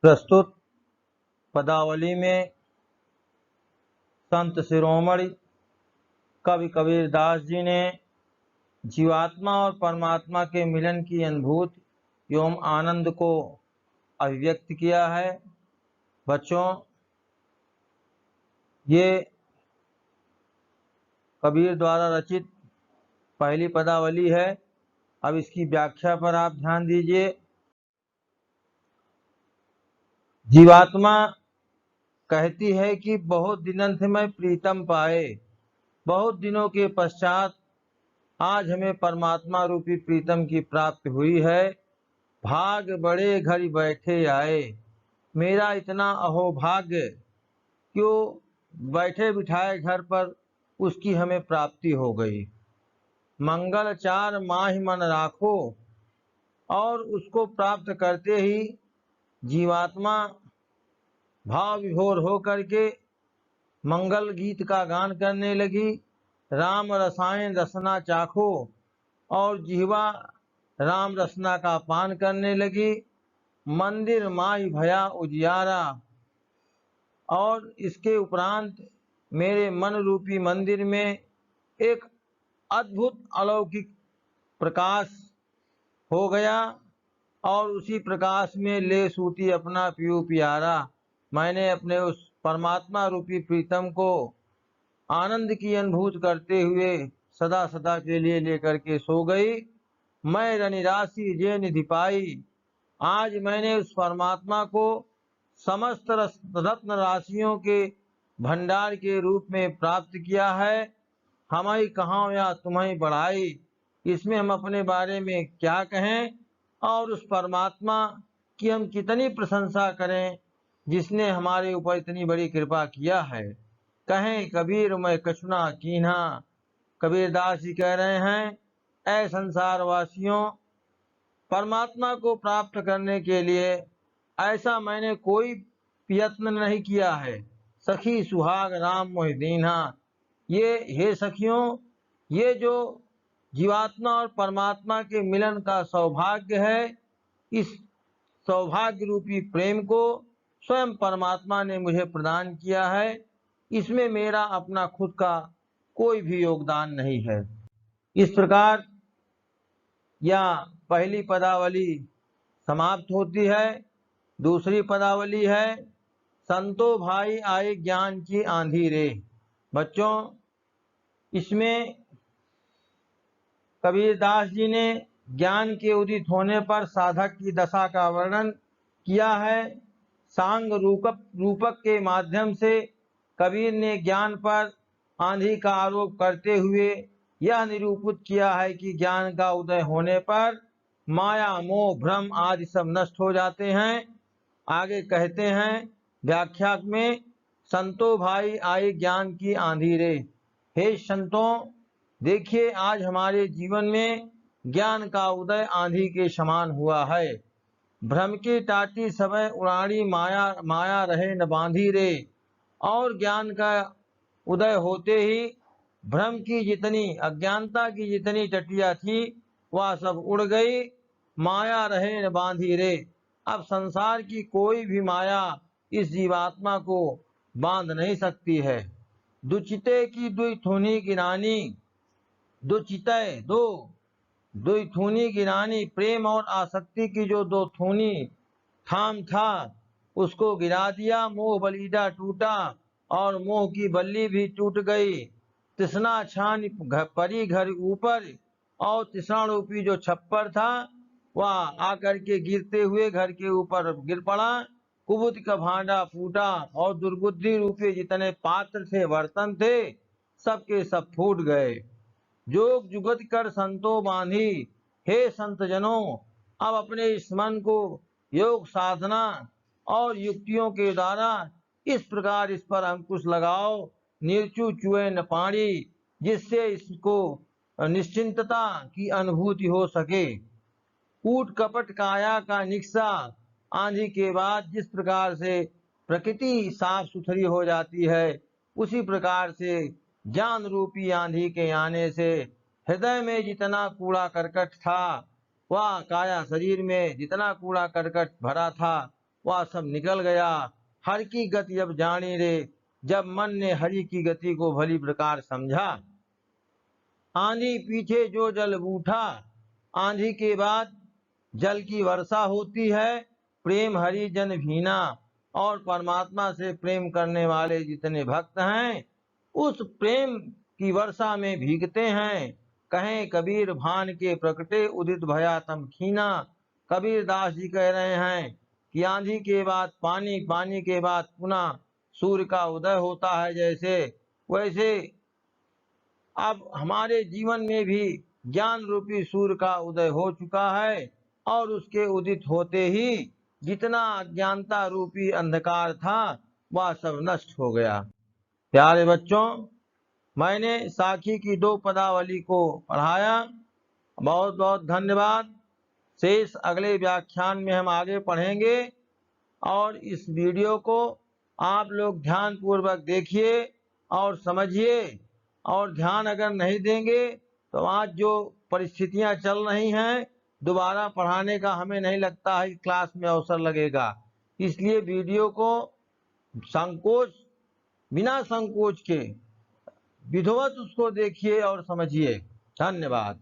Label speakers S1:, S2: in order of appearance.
S1: प्रस्तुत पदावली में संत शिरोमणि कवि कबीरदास जी ने जीवात्मा और परमात्मा के मिलन की अनुभूति एवं आनंद को अभिव्यक्त किया है। बच्चों, ये कबीर द्वारा रचित पहली पदावली है। अब इसकी व्याख्या पर आप ध्यान दीजिए। जीवात्मा कहती है कि बहुत दिनों से मैं प्रीतम पाए, बहुत दिनों के पश्चात आज हमें परमात्मा रूपी प्रीतम की प्राप्ति हुई है। भाग बड़े घर बैठे आए, मेरा इतना अहोभाग्य, क्यों बैठे बिठाए घर पर उसकी हमें प्राप्ति हो गई। मंगल चार माह मन राखो, और उसको प्राप्त करते ही जीवात्मा भाव विभोर हो करके मंगल गीत का गान करने लगी। राम रसायन रसना चाखो, और जिह्वा राम रसना का पान करने लगी। मंदिर माई भया उजियारा, और इसके उपरांत मेरे मन रूपी मंदिर में एक अद्भुत अलौकिक प्रकाश हो गया, और उसी प्रकाश में ले सूती अपना पियो प्यारा। मैंने अपने उस परमात्मा रूपी प्रीतम को आनंद की अनुभूति करते हुए सदा सदा के लिए लेकर के सो गई। मैं रनिराशि जे निधि पाई, आज मैंने उस परमात्मा को समस्त रत्न राशियों के भंडार के रूप में प्राप्त किया है। हम ही कहाँ या तुम्हें बढ़ाई, इसमें हम अपने बारे में क्या कहें, और उस परमात्मा की हम कितनी प्रशंसा करें जिसने हमारे ऊपर इतनी बड़ी कृपा किया है। कहें कबीर मैं कछुना कीन्हा, कबीरदास जी कह रहे हैं, ऐ संसार वासियों, परमात्मा को प्राप्त करने के लिए ऐसा मैंने कोई प्रयत्न नहीं किया है। सखी सुहाग राम मोहि दीन्हा, ये हे सखियों, ये जो जीवात्मा और परमात्मा के मिलन का सौभाग्य है, इस सौभाग्य रूपी प्रेम को स्वयं परमात्मा ने मुझे प्रदान किया है। इसमें मेरा अपना खुद का कोई भी योगदान नहीं है। इस प्रकार यह पहली पदावली समाप्त होती है। दूसरी पदावली है, संतो भाई आए ज्ञान की आंधी रे। बच्चों, इसमें कबीरदास जी ने ज्ञान के उदित होने पर साधक की दशा का वर्णन किया है। सांग रूपक के माध्यम से कबीर ने ज्ञान पर आंधी का आरोप करते हुए यह निरूपित किया है कि ज्ञान का उदय होने पर माया मोह भ्रम आदि सब नष्ट हो जाते हैं। आगे कहते हैं व्याख्या में, संतो भाई आए ज्ञान की आंधी रे। हे संतों, देखिए आज हमारे जीवन में ज्ञान का उदय आंधी के समान हुआ है। भ्रम की टाटी समय उड़ानी माया रहे न बांधी रे। और ज्ञान का उदय होते ही भ्रम की जितनी, अज्ञानता की जितनी टटिया थी वह सब उड़ गई। माया रहे न बांधी रे। अब संसार की कोई भी माया इस जीवात्मा को बांध नहीं सकती है। दुचिते की दुई थूनी गिरानी, दुचितय दुई थूनी गिरानी, प्रेम और आसक्ति की जो दो थूनी थाम था उसको गिरा दिया। मोह बलीडा टूटा, और मोह की बल्ली भी टूट गई। तृष्णा छान परी घर ऊपर, और तृष्णा रूपी जो छप्पर था वह आकर के गिरते हुए घर के ऊपर गिर पड़ा। कुबुद्धि का भांडा फूटा, और दुर्बुद्धि रूपी जितने पात्र थे, बर्तन थे, सबके सब फूट गए। जोग जुगत कर संतो बांधी, हे संत जनों, अब अपने इस मन को योग साधना और युक्तियों के द्वारा इस प्रकार इस पर अंकुश लगाओ, निर्चु चुए न पानी, जिससे इसको निश्चिंतता की अनुभूति हो सके। कूट कपट काया का निक्सा, आंधी के बाद जिस प्रकार से प्रकृति साफ सुथरी हो जाती है, उसी प्रकार से ज्ञान रूपी आंधी के आने से हृदय में जितना कूड़ा करकट था, वह काया शरीर में जितना कूड़ा करकट भरा था, वह सब निकल गया। हर की गति अब जानी रे, जब मन ने हरि की गति को भली प्रकार समझा। आंधी पीछे जो जल उठा, आंधी के बाद जल की वर्षा होती है। प्रेम हरि जन भीना, और परमात्मा से प्रेम करने वाले जितने भक्त हैं उस प्रेम की वर्षा में भीगते हैं। कहें कबीर भान के प्रकटे, उदित भया तम खीना। कबीर दास जी कह रहे हैं कि आंधी के बाद पानी, पानी के बाद पुनः सूर्य का उदय होता है, जैसे वैसे अब हमारे जीवन में भी ज्ञान रूपी सूर्य का उदय हो चुका है, और उसके उदित होते ही जितना अज्ञानता रूपी अंधकार था वह सब नष्ट हो गया। प्यारे बच्चों, मैंने साखी की 2 पदावली को पढ़ाया। बहुत बहुत धन्यवाद। शेष अगले व्याख्यान में हम आगे पढ़ेंगे, और इस वीडियो को आप लोग ध्यान पूर्वक देखिए और समझिए। और ध्यान अगर नहीं देंगे तो आज जो परिस्थितियां चल रही हैं, दोबारा पढ़ाने का हमें नहीं लगता है क्लास में अवसर लगेगा। इसलिए वीडियो को बिना संकोच के विधिवत उसको देखिए और समझिए। धन्यवाद।